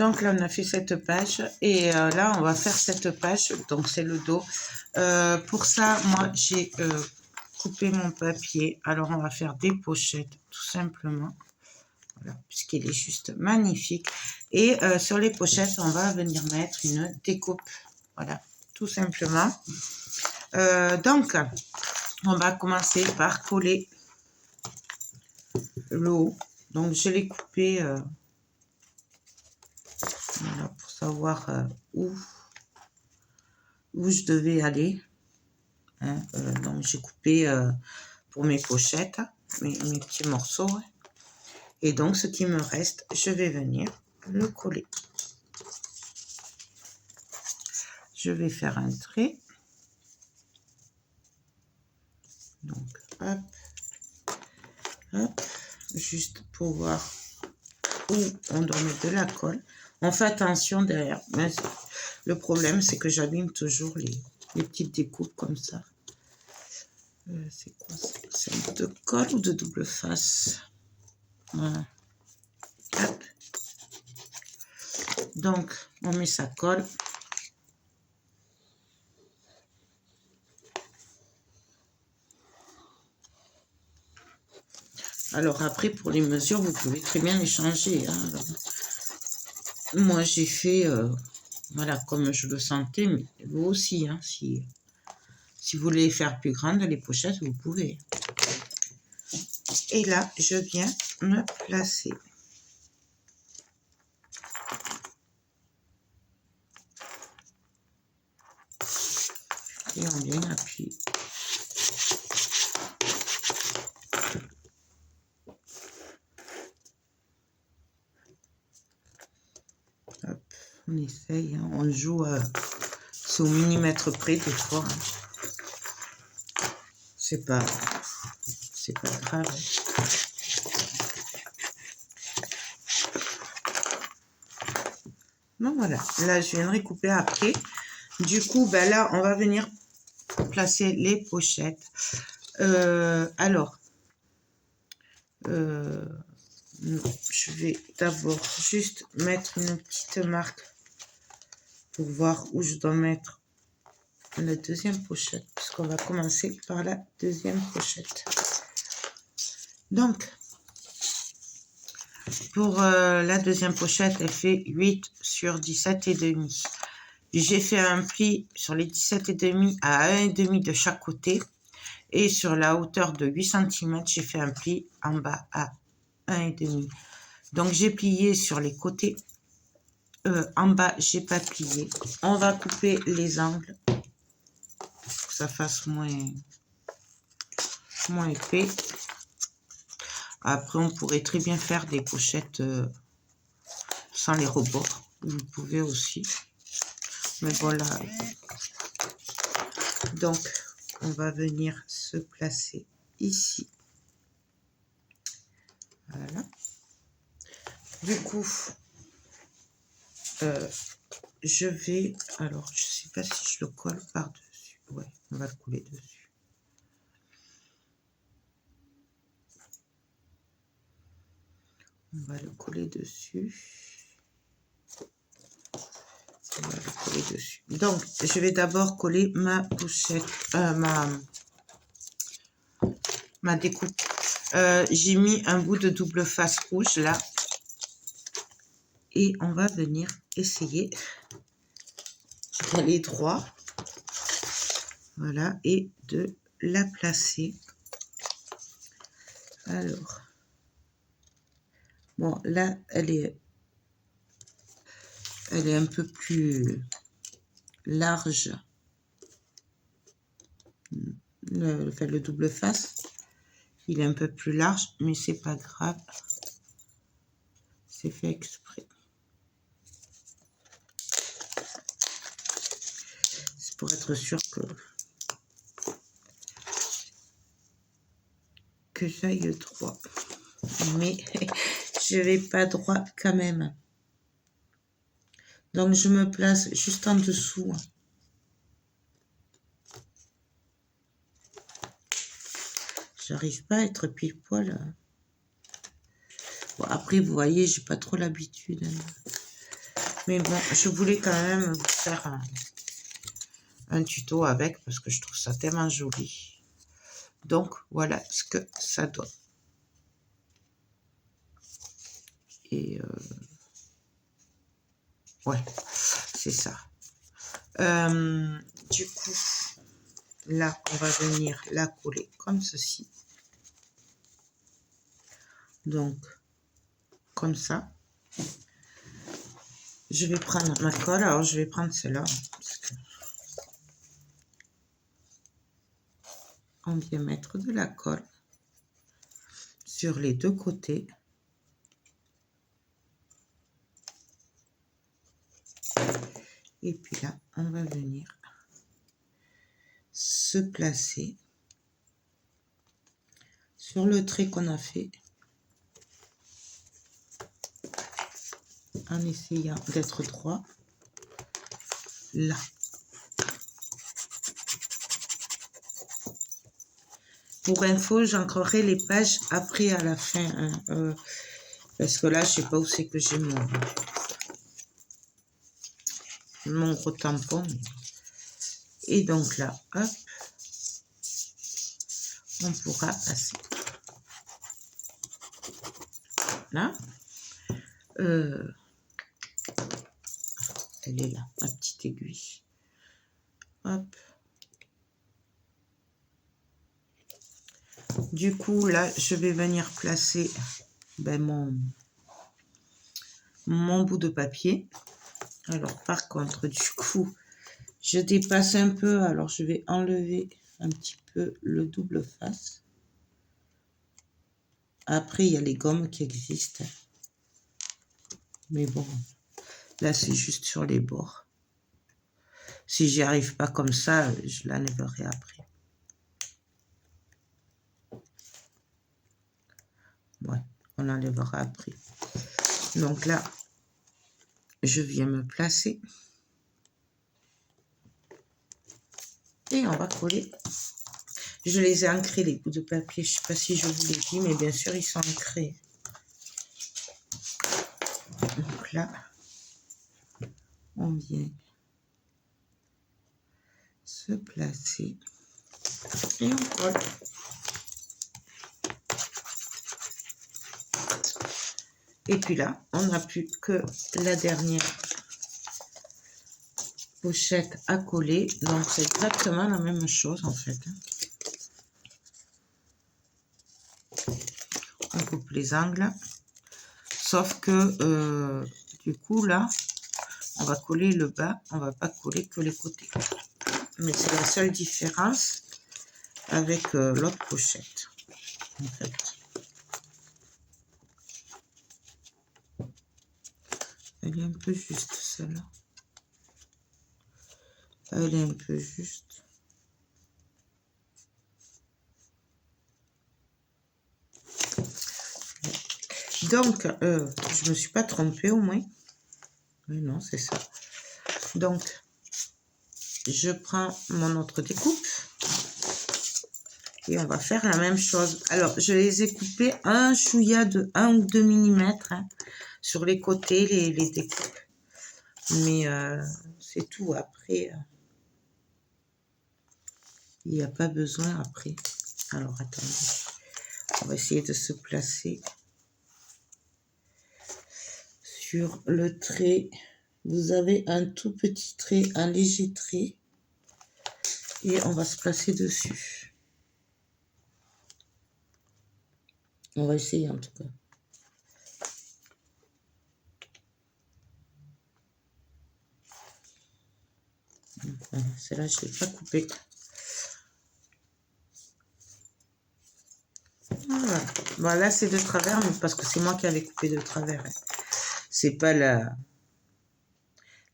Donc là, on a fait cette page et là, on va faire cette page. Donc, c'est le dos. Pour ça, moi, j'ai coupé mon papier. Alors, on va faire des pochettes, tout simplement. Voilà, puisqu'il est juste magnifique. Et sur les pochettes, on va venir mettre une découpe. Voilà, tout simplement. Donc, on va commencer par coller le haut. Donc, je l'ai coupé voilà, pour savoir où je devais aller. Hein, donc, j'ai coupé pour mes pochettes, mes petits morceaux. Et donc, ce qui me reste, je vais venir le coller. Je vais faire un trait. Donc, hop, hop, juste pour voir où on doit mettre de la colle. On fait attention derrière. Mais le problème, c'est que j'abîme toujours les petites découpes comme ça. C'est quoi ça? C'est de colle ou de double face? Voilà. Hop. Donc, on met sa colle. Alors après, pour les mesures, vous pouvez très bien les changer. Hein. Moi, j'ai fait, voilà, comme je le sentais, mais vous aussi, hein, si vous voulez faire plus grande, les pochettes, vous pouvez. Et là, je viens me placer. Et on vient appuyer. Hop, on essaye, hein, on joue, c'est au millimètre près des fois. Hein. C'est pas grave. Donc voilà, là je viendrai couper après. Du coup, ben là, on va venir placer les pochettes. Alors, je vais d'abord juste mettre une petite marque pour voir où je dois mettre la deuxième pochette, puisqu'on va commencer par la deuxième pochette. Donc, pour la deuxième pochette, elle fait 8 sur 17,5. J'ai fait un pli sur les 17,5 à 1,5 de chaque côté. Et sur la hauteur de 8 cm, j'ai fait un pli en bas à 1,5. Donc, j'ai plié sur les côtés. En bas, j'ai pas plié. On va couper les angles pour que ça fasse moins épais. Après, on pourrait très bien faire des pochettes sans les rebords. Vous pouvez aussi. Mais voilà. Donc, on va venir se placer ici. Voilà. Du coup, je vais... Alors, je sais pas si je le colle par-dessus. Ouais, on va le coller dessus. On va le coller dessus. On va le coller dessus. Donc, je vais d'abord coller ma pochette, ma découpe. J'ai mis un bout de double face rouge là. Et on va venir essayer d'aller droit. Voilà, et de la placer. Alors, bon, là, elle est un peu plus large. Le double face, il est un peu plus large, mais c'est pas grave. C'est fait exprès. C'est pour être sûr que j'aille droit. Mais je vais pas droit quand même. Donc, je me place juste en dessous. J'arrive pas à être pile poil. Bon, après, vous voyez, j'ai pas trop l'habitude. Mais bon, je voulais quand même vous faire un tuto avec parce que je trouve ça tellement joli. Donc, voilà ce que ça donne. Et ouais, c'est ça. Du coup, là, on va venir la coller comme ceci. Donc, comme ça. Je vais prendre ma colle. Alors, je vais prendre celle-là. On vient mettre de la colle sur les deux côtés. Et puis là, on va venir se placer sur le trait qu'on a fait en essayant d'être droit là. Pour info, j'ancrerai les pages après à la fin, hein, parce que là, je sais pas où c'est que j'ai mon gros tampon. Et donc là, hop, on pourra passer. Là, elle est là, ma petite aiguille. Hop. Du coup, là, je vais venir placer mon bout de papier. Alors, par contre, du coup, je dépasse un peu. Alors, je vais enlever un petit peu le double face. Après, il y a les gommes qui existent. Mais bon, là, c'est juste sur les bords. Si j'y arrive pas comme ça, je l'enlèverai après. Ouais, on enlèvera après. Donc là, je viens me placer. Et on va coller. Je les ai ancrés, les bouts de papier. Je ne sais pas si je vous l'ai dit, mais bien sûr, ils sont ancrés. Donc là, on vient se placer. Et on colle. Et puis là, on n'a plus que la dernière pochette à coller. Donc, c'est exactement la même chose, en fait. On coupe les angles. Sauf que, du coup, là, on va coller le bas. On va pas coller que les côtés. Mais c'est la seule différence avec l'autre pochette, en fait. Elle est un peu juste, celle-là. Elle est un peu juste. Donc, je me suis pas trompée au moins. Oui, non, c'est ça. Donc, je prends mon autre découpe. Et on va faire la même chose. Alors, je les ai coupés un chouïa de 1 ou 2 mm hein, sur les côtés, les découpes. Mais c'est tout. Après, il n'y a pas besoin après. Alors, attendez. On va essayer de se placer sur le trait. Vous avez un tout petit trait, un léger trait. Et on va se placer dessus. On va essayer en tout cas. Voilà, celle-là, je ne l'ai pas coupée. Voilà. Voilà, c'est de travers, mais parce que c'est moi qui avais coupé de travers. C'est pas la...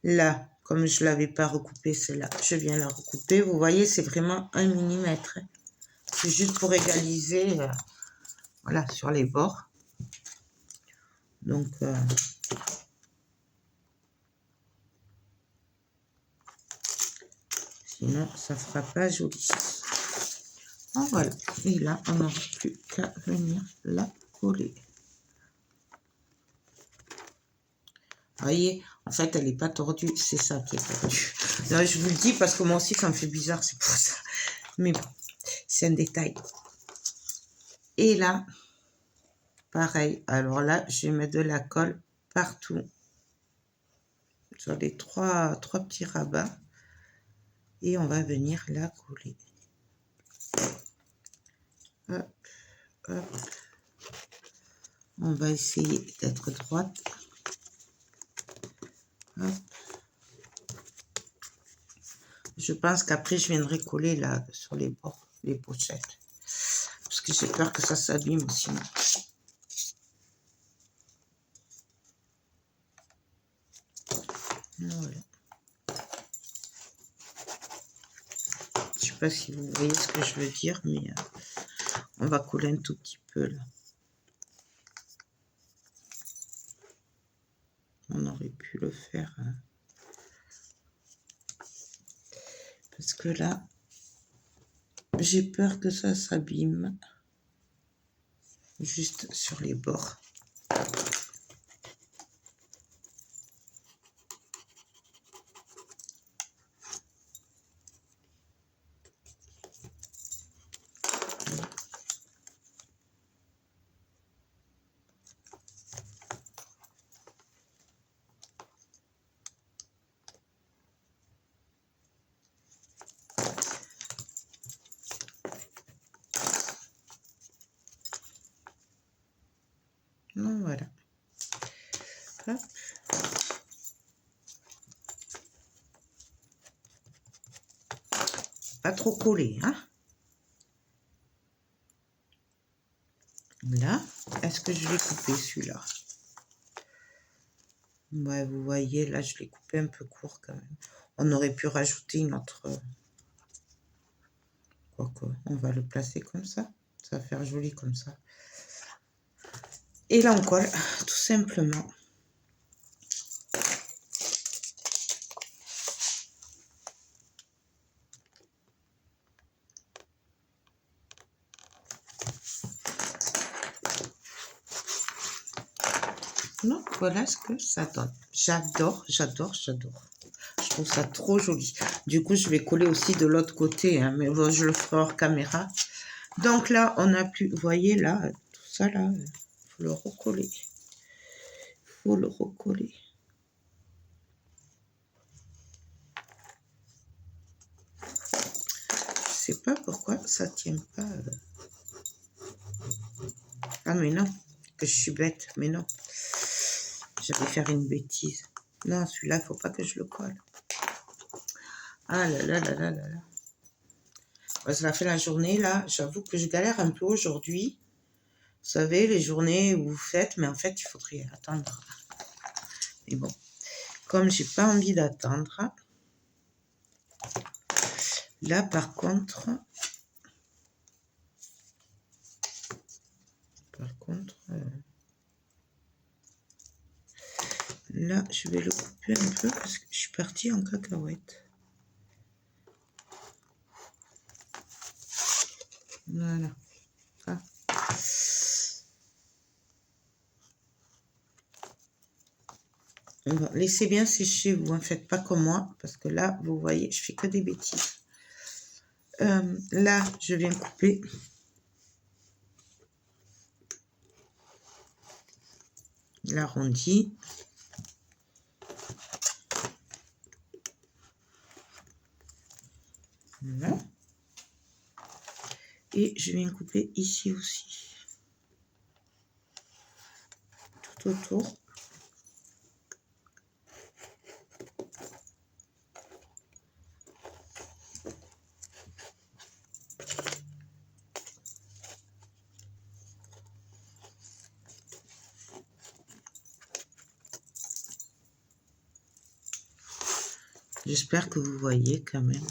Là, comme je ne l'avais pas recoupé, celle-là, je viens la recouper. Vous voyez, c'est vraiment 1 mm. C'est juste pour égaliser, voilà, sur les bords. Donc, sinon, ça ne fera pas joli. Oh, voilà. Et là, on n'a plus qu'à venir la coller. Vous voyez, En fait, elle n'est pas tordue, c'est ça qui est tordu. Là, je vous le dis parce que moi aussi, ça me fait bizarre, c'est pour ça. Mais bon, c'est un détail. Et là, pareil. Alors là, je vais mettre de la colle partout. Sur les trois petits rabats. Et on va venir la coller. Hop, hop. On va essayer d'être droite. Hop. Je pense qu'après, je viendrai coller là sur les bords, les pochettes. Parce que j'ai peur que ça s'abîme sinon. Voilà. Je sais pas si vous voyez ce que je veux dire, mais on va coller un tout petit peu là. On aurait pu le faire. Hein. Parce que là, j'ai peur que ça s'abîme. Juste sur les bords. Non, voilà. Hop. Pas trop collé, hein. Là, est-ce que je vais couper celui-là? Ouais, vous voyez, là, je l'ai coupé un peu court quand même. On aurait pu rajouter une autre... Quoique, on va le placer comme ça. Ça va faire joli comme ça. Et là, on colle, tout simplement. Donc, voilà ce que ça donne. J'adore, j'adore, j'adore. Je trouve ça trop joli. Du coup, je vais coller aussi de l'autre côté, hein, mais bon, je le ferai hors caméra. Donc là, on a plus, vous voyez là, tout ça là, il faut le recoller. Il faut le recoller. Je sais pas pourquoi ça tient pas. Ah mais non, que je suis bête, mais non. J'allais faire une bêtise. Non, celui-là, il faut pas que je le colle. Ah là là là là là là. Ça fait la journée, là. J'avoue que je galère un peu aujourd'hui. Vous savez, les journées où vous faites, mais en fait, il faudrait attendre. Mais bon, comme j'ai pas envie d'attendre, là, par contre, là, je vais le couper un peu parce que je suis partie en cacahuète. Voilà. Ah. Bon, laissez bien sécher, vous ne faites pas comme moi, parce que là, vous voyez, je fais que des bêtises. Là, je viens couper. L'arrondi. Voilà. Et je viens couper ici aussi. Tout autour. J'espère que vous voyez quand même.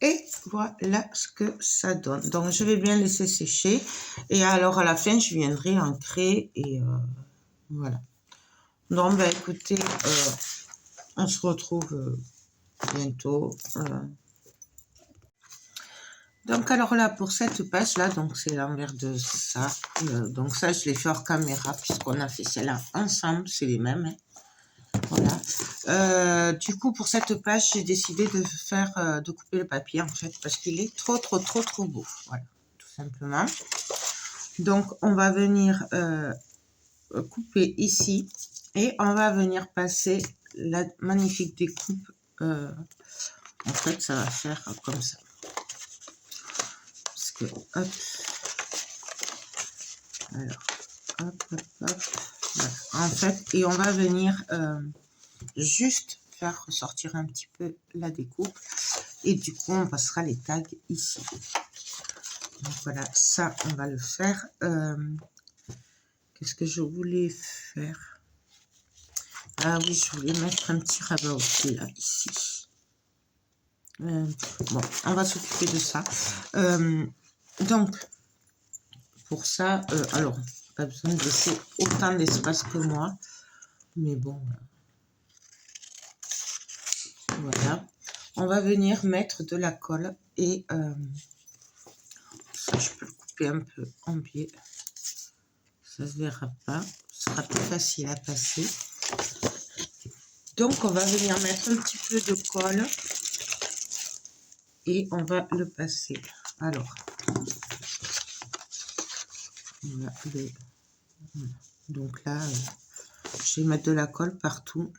Et voilà ce que ça donne. Donc, je vais bien laisser sécher. Et alors, à la fin, je viendrai ancrer. Et voilà. Donc, ben, écoutez, on se retrouve bientôt. Donc, alors là, pour cette page-là, donc c'est l'envers de ça. Donc, ça, je l'ai fait hors caméra, puisqu'on a fait celle-là ensemble. C'est les mêmes, hein. Voilà. Du coup, pour cette page, j'ai décidé de couper le papier, en fait, parce qu'il est trop beau. Voilà, tout simplement. Donc, on va venir couper ici et on va venir passer la magnifique découpe. En fait, ça va faire comme ça. Parce que, hop. Alors, hop. Voilà. En fait, et on va venir juste faire ressortir un petit peu la découpe. Et du coup, on passera les tags ici. Donc voilà, ça, on va le faire. Qu'est-ce que je voulais faire? Ah oui, je voulais mettre un petit rabat aussi, là, ici. Bon, on va s'occuper de ça. Donc, pour ça, alors, pas besoin de laisser autant d'espace que moi. Mais bon, voilà. On va venir mettre de la colle et ça, je peux le couper un peu en biais. Ça se verra pas. Ce sera plus facile à passer. Donc, on va venir mettre un petit peu de colle et on va le passer. Alors, voilà, donc là, je vais mettre de la colle partout.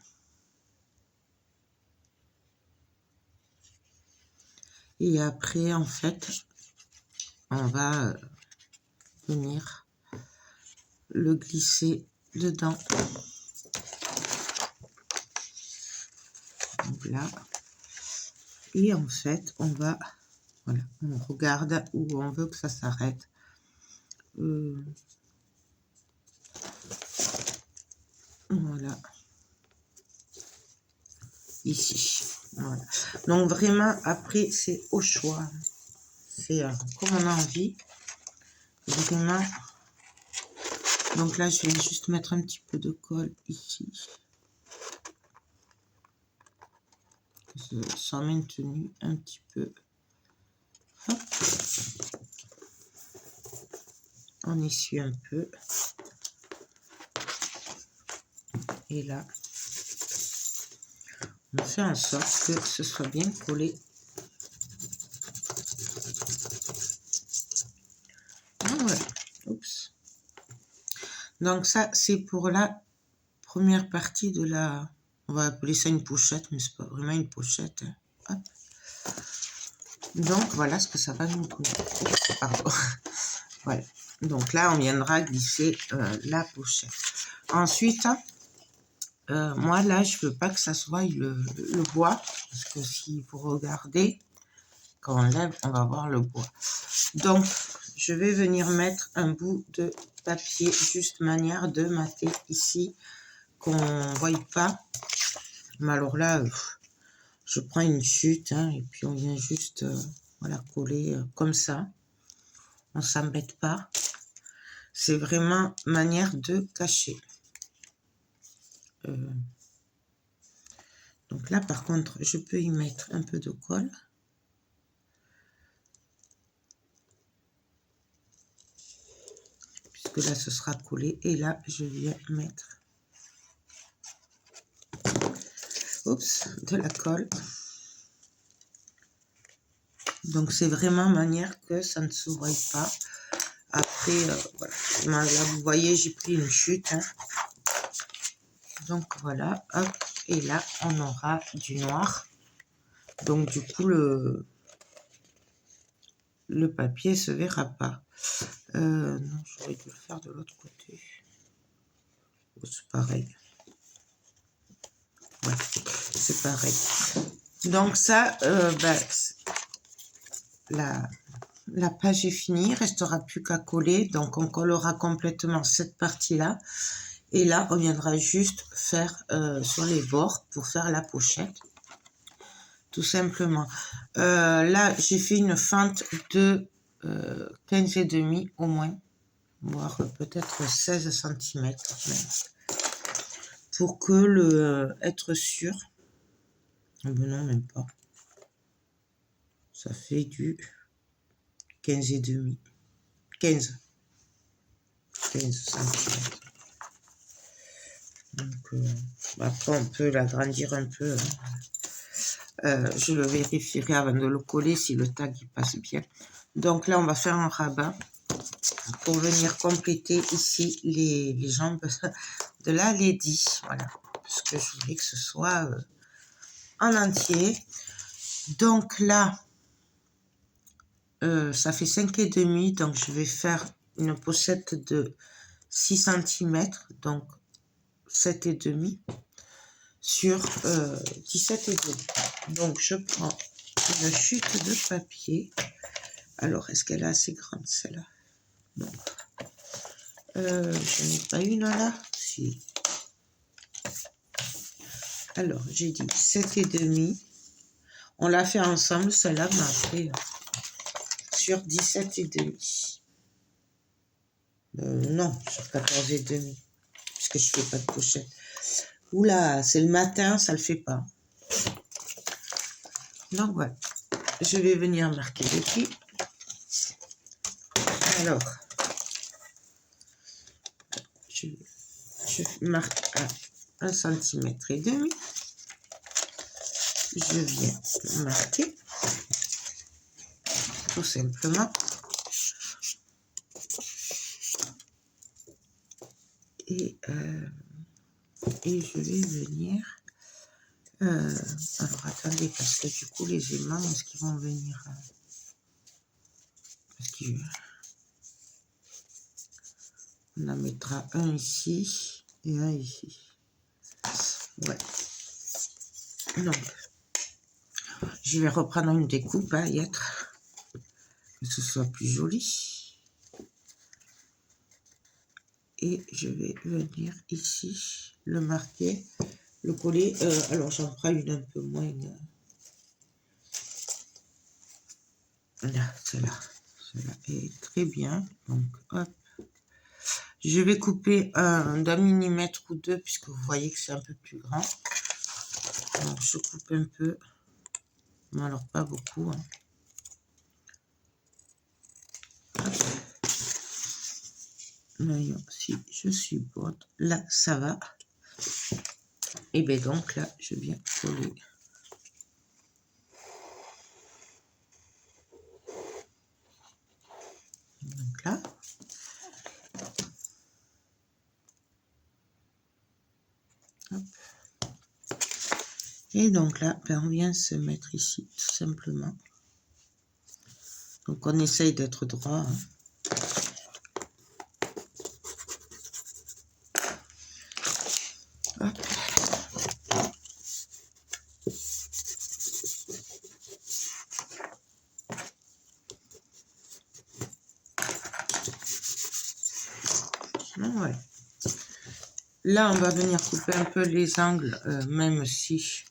Et après, en fait, on va venir le glisser dedans. Donc là. Et en fait, on va, voilà, on regarde où on veut que ça s'arrête. Voilà. Ici. Voilà. Donc vraiment, après, c'est au choix. C'est comme on a envie. Vraiment. Donc là, je vais juste mettre un petit peu de colle ici. Sans maintenu un petit peu. Hop. On essuie un peu. Et là, on fait en sorte que ce soit bien collé. Ah ouais. Oups. Donc ça, c'est pour la première partie de la... On va appeler ça une pochette, mais c'est pas vraiment une pochette. Hop. Donc voilà ce que ça va nous donner. Pardon. Voilà. Donc là, on viendra glisser la pochette. Ensuite, moi là, je veux pas que ça soit le bois, parce que si vous regardez, quand on lève, on va voir le bois. Donc, je vais venir mettre un bout de papier, juste manière de mater ici, qu'on ne voie pas. Mais alors là, je prends une chute, hein, et puis on vient juste voilà, coller comme ça. On ne s'embête pas. C'est vraiment manière de cacher. Donc là, par contre, je peux y mettre un peu de colle. Puisque là, ce sera collé. Et là, je viens mettre de la colle. Donc, c'est vraiment manière que ça ne se voie pas. Après, voilà. Là, vous voyez, j'ai pris une chute. Hein. Donc, voilà. Hop. Et là, on aura du noir. Donc, du coup, le papier se verra pas. Non, j'aurais dû le faire de l'autre côté. Oh, c'est pareil. Ouais, c'est pareil. Donc ça, la page est finie. Il ne restera plus qu'à coller. Donc on collera complètement cette partie-là. Et là, on viendra juste faire sur les bords pour faire la pochette. tout simplement. Là, j'ai fait une fente de 15,5 au moins, voire peut-être 16 cm même, pour que être sûr. Non, même pas. Ça fait du 15,5. 15 cm. Donc, après, on peut l'agrandir un peu. Je le vérifierai avant de le coller si le tag il passe bien. Donc là, on va faire un rabat pour venir compléter ici les jambes de la lady. Voilà, parce que je voulais que ce soit en entier. Donc là, ça fait 5,5, donc je vais faire une pochette de 6 cm, donc 7,5 sur 17,5. Donc je prends une chute de papier. Alors, est-ce qu'elle est assez grande celle-là? Non. Je n'ai pas une là. Si. Alors, j'ai dit 7,5. On l'a fait ensemble, celle-là, mais après, sur 17,5. Non, sur 14,5. Puisque je ne fais pas de pochette. Oula, c'est le matin, ça ne le fait pas. Donc, voilà. Je vais venir marquer les pieds. Alors, je marque à 1,5 cm. Je viens marquer, tout simplement. Et je vais venir... alors, attendez, parce que du coup, les aimants, est-ce qu'ils vont venir... parce on en mettra un ici et un ici. Ouais. Donc, je vais reprendre une découpe à y être, que ce soit plus joli. Et je vais venir ici, le marquer, le coller. Alors, j'en prends une un peu moins. Là, celle-là. Celle-là est très bien. Donc, hop. Je vais couper d'un millimètre ou deux, puisque vous voyez que c'est un peu plus grand. Donc, je coupe un peu, mais alors pas beaucoup. Hein. Voyons si je suis bonne. Là, ça va. Et bien donc, là, je viens coller. Donc là. Hop. Et donc là, ben, on vient se mettre ici, tout simplement. Donc on essaye d'être droit. Hein. Hop. Ouais. Là, on va venir couper un peu les angles, même si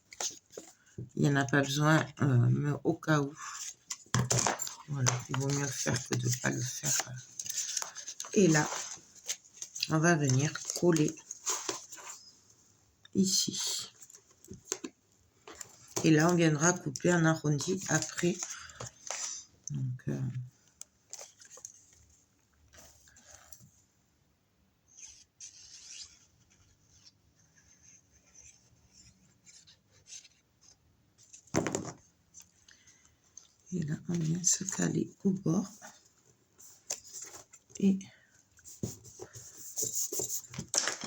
il n'y en a pas besoin, mais au cas où. Voilà, il vaut mieux le faire que de ne pas le faire. Et là, on va venir coller ici. Et là, on viendra couper en arrondi après. Donc, et là, on vient se caler au bord. Et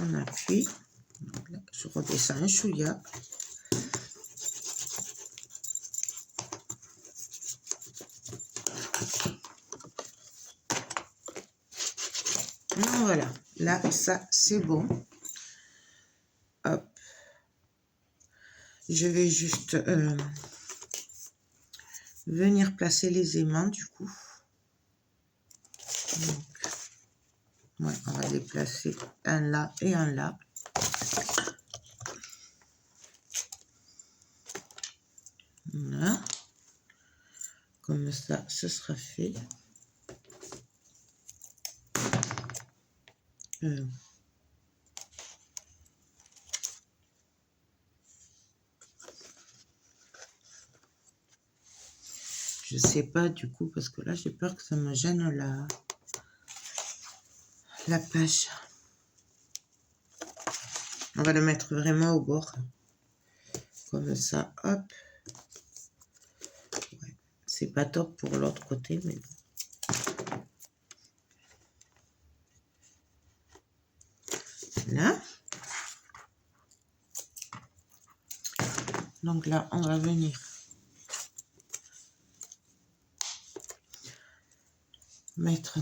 on appuie. Donc là, je redescends un chouïa. Voilà, là, ça, c'est bon. Hop. Je vais juste venir placer les aimants, du coup. Donc, ouais, on va les placer un là et un là. Voilà. Comme ça, ce sera fait. Je sais pas du coup, parce que là, j'ai peur que ça me gêne la page. On va le mettre vraiment au bord. Comme ça, hop. Ouais. C'est pas top pour l'autre côté, mais bon. Là. Donc là, on va venir mettre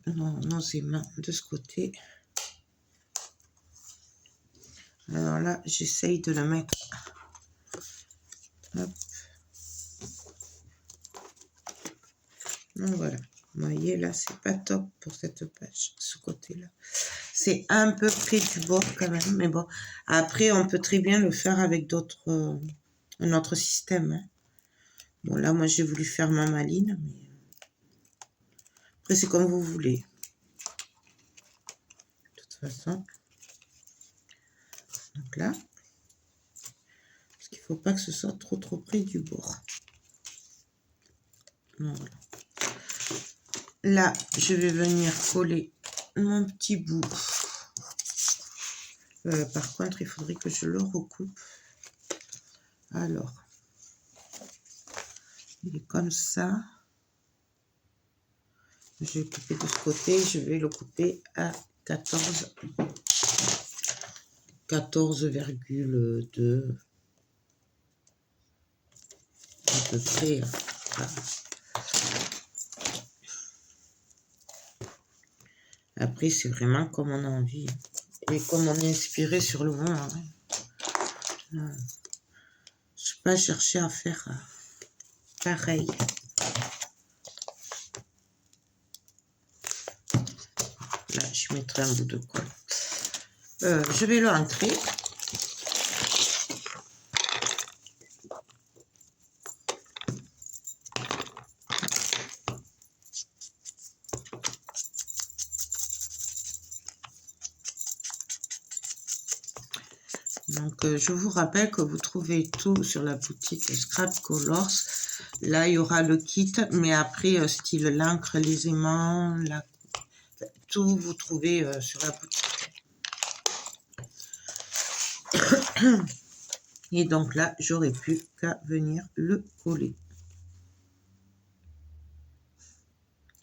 nos aimants de ce côté. Alors là, j'essaye de le mettre. Hop. Donc voilà. Vous voyez, là, c'est pas top pour cette page, ce côté-là. C'est un peu près du bord quand même, mais bon. Après, on peut très bien le faire avec d'autres, un autre système. Hein. Bon, là, moi, j'ai voulu faire ma maline, mais après, c'est comme vous voulez. De toute façon. Donc là, parce qu'il ne faut pas que ce soit trop près du bord. Voilà. Là, je vais venir coller mon petit bout. Par contre, il faudrait que je le recoupe. Alors, il est comme ça. Je vais couper de ce côté. Je vais le couper à 14,2 à peu près. Voilà. Après, c'est vraiment comme on a envie. Et comme on est inspiré sur le moment. Hein. Je ne vais pas chercher à faire pareil. Là, je mettrai un bout de colle. Je vais le rentrer. Donc, je vous rappelle que vous trouvez tout sur la boutique Scrap Colors. Là, il y aura le kit, mais après, style l'encre, les aimants, tout vous trouvez sur la boutique. Et donc là, j'aurais plus qu'à venir le coller.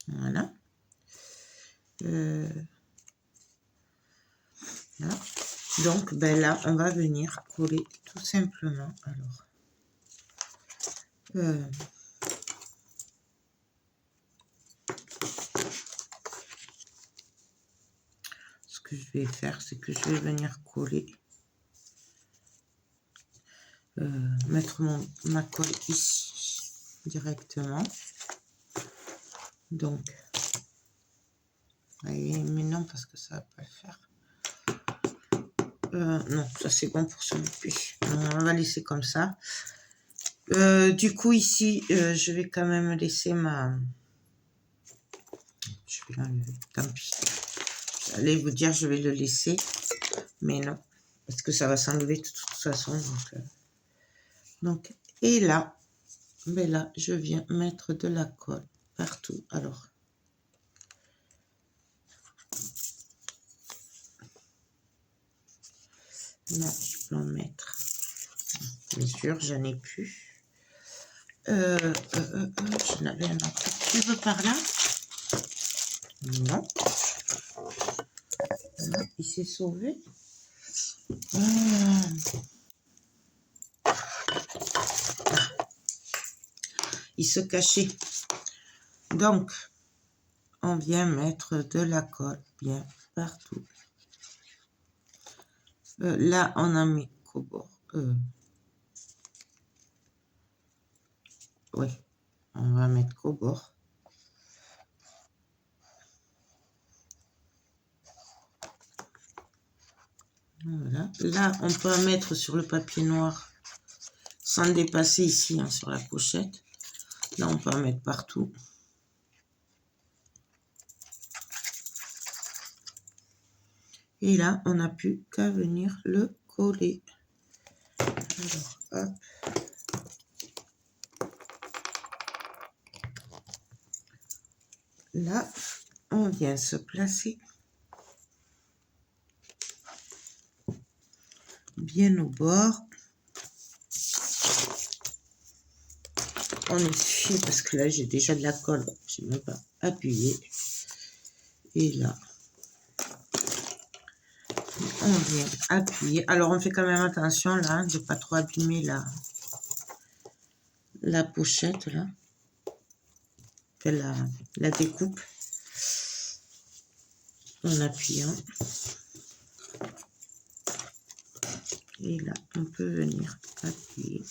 Voilà. Là. Donc, ben là, on va venir coller tout simplement. Alors, ce que je vais faire, c'est que je vais venir coller, mettre ma colle ici directement. Donc, voyez, mais non, parce que ça va pas le faire. Non, ça c'est bon pour celui-ci. On va laisser comme ça. Du coup, ici, je vais quand même laisser ma... Je vais l'enlever, tant pis. J'allais vous dire, je vais le laisser. Mais non, parce que ça va s'enlever de toute façon. Donc, et là, ben là, je viens mettre de la colle partout. Alors, là, je peux en mettre. Bien sûr, j'en ai plus. Je n'avais un autre tube par là. Non. Là, il s'est sauvé. Il se cachait. Donc, on vient mettre de la colle bien partout. Là, on a mis qu'au bord. Oui, on va mettre qu'au bord. Voilà. Là, on peut en mettre sur le papier noir sans dépasser ici hein, sur la pochette. Là, on peut en mettre partout. Et là, on n'a plus qu'à venir le coller. Alors, hop. Là, on vient se placer bien au bord. On essuie parce que là, j'ai déjà de la colle. Je n'ai même pas appuyé. Et là, on vient appuyer. Alors, on fait quand même attention là, de ne pas trop abîmer la pochette là. La découpe. En appuyant. Et là, on peut venir appuyer.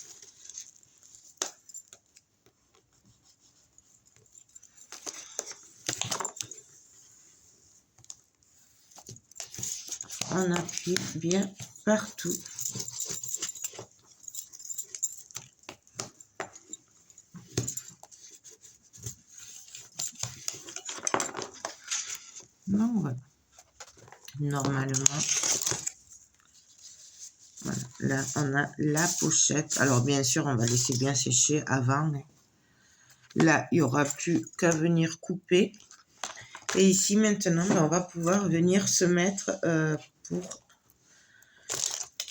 On appuie bien partout. Donc voilà. Normalement, voilà. Là, on a la pochette. Alors, bien sûr, on va laisser bien sécher avant. Mais là, il n'y aura plus qu'à venir couper. Et ici, maintenant, on va pouvoir venir se mettre pour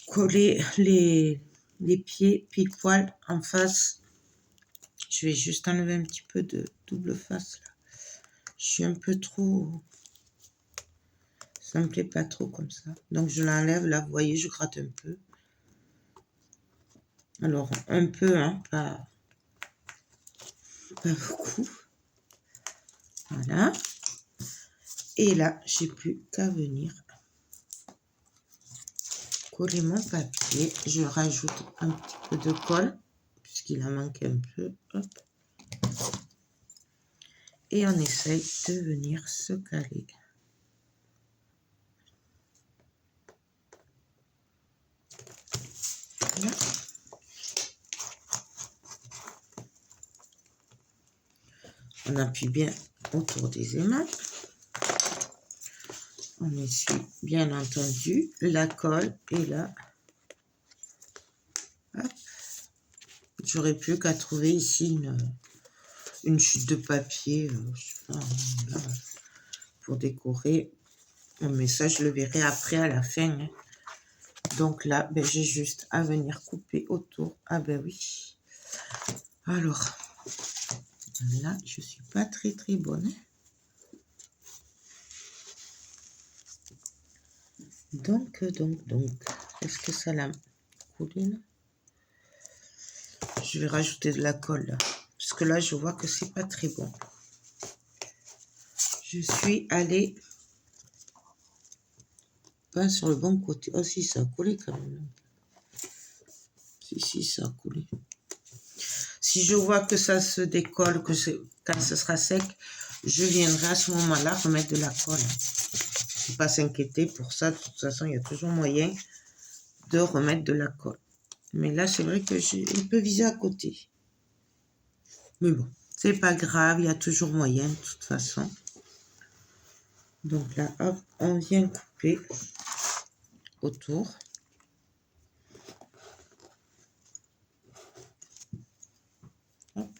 coller les pieds pile poil en face. Je vais juste enlever un petit peu de double face là. Je suis un peu trop... Ça me plaît pas trop comme ça. Donc je l'enlève là, vous voyez, je gratte un peu. Alors un peu, hein, pas beaucoup. Voilà. Et là, j'ai plus qu'à venir coller mon papier. Je rajoute un petit peu de colle, puisqu'il en manque un peu. Hop. Et on essaye de venir se caler. Là. On appuie bien autour des aimants. On essuie bien entendu la colle et là, j'aurais plus qu'à trouver ici une chute de papier je sais pas, là, pour décorer. Mais ça, je le verrai après à la fin. Hein. Donc là, ben, j'ai juste à venir couper autour. Ah ben oui. Alors, là, je suis pas très bonne. Donc, est-ce que ça l'a coulé là? Je vais rajouter de la colle là. Parce que là, je vois que c'est pas très bon. Je suis allée pas sur le bon côté. Oh si, ça a coulé quand même. Si, ça a coulé. Si je vois que ça se décolle, quand ce sera sec, je viendrai à ce moment-là remettre de la colle. Il ne faut pas s'inquiéter pour ça. De toute façon, il y a toujours moyen de remettre de la colle. Mais là, c'est vrai que il peut viser à côté. Mais bon, c'est pas grave, il y a toujours moyen de toute façon. Donc là, hop, on vient couper autour. Hop.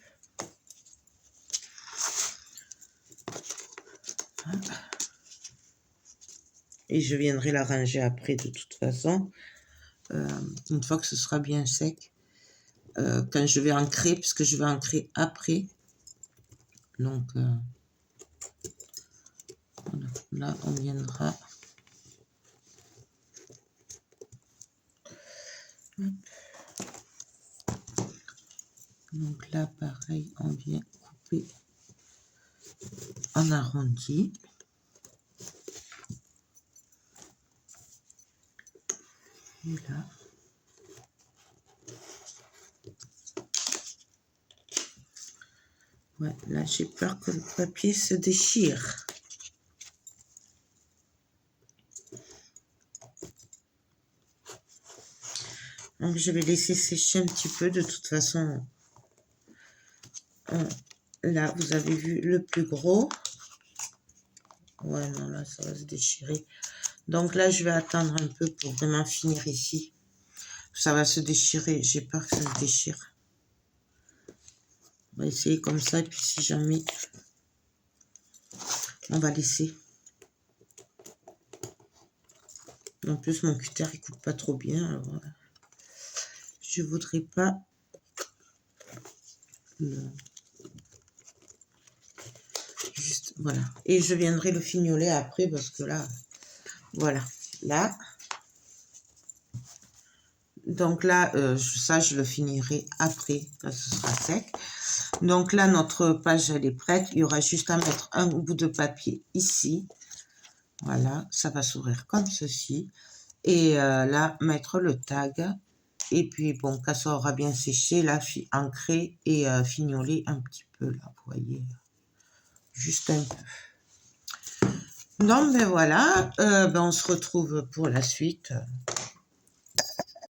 Hop. Et je viendrai la ranger après de toute façon. Une fois que ce sera bien sec. Quand je vais ancrer, puisque je vais ancrer après. Donc, voilà. Là, on viendra. Hop. Donc là, pareil, on vient couper en arrondi. Et là. Ouais, là, j'ai peur que le papier se déchire. Donc, je vais laisser sécher un petit peu. De toute façon, là, vous avez vu le plus gros. Ouais, non, là, ça va se déchirer. Donc là, je vais attendre un peu pour vraiment finir ici. Ça va se déchirer. J'ai peur que ça se déchire. On va essayer comme ça. Et puis, si jamais, on va laisser. En plus, mon cutter, il coupe pas trop bien. Alors, je voudrais pas juste, voilà. Et je viendrai le fignoler après parce que là, voilà. Là. Donc là, ça, je le finirai après, quand ce sera sec. Donc là, notre page, elle est prête. Il y aura juste à mettre un bout de papier ici. Voilà, ça va s'ouvrir comme ceci. Et là, mettre le tag. Et puis, bon, quand ça aura bien séché, là, ancrer et fignoler un petit peu, là, vous voyez. Juste un peu. Donc, ben voilà, ben on se retrouve pour la suite.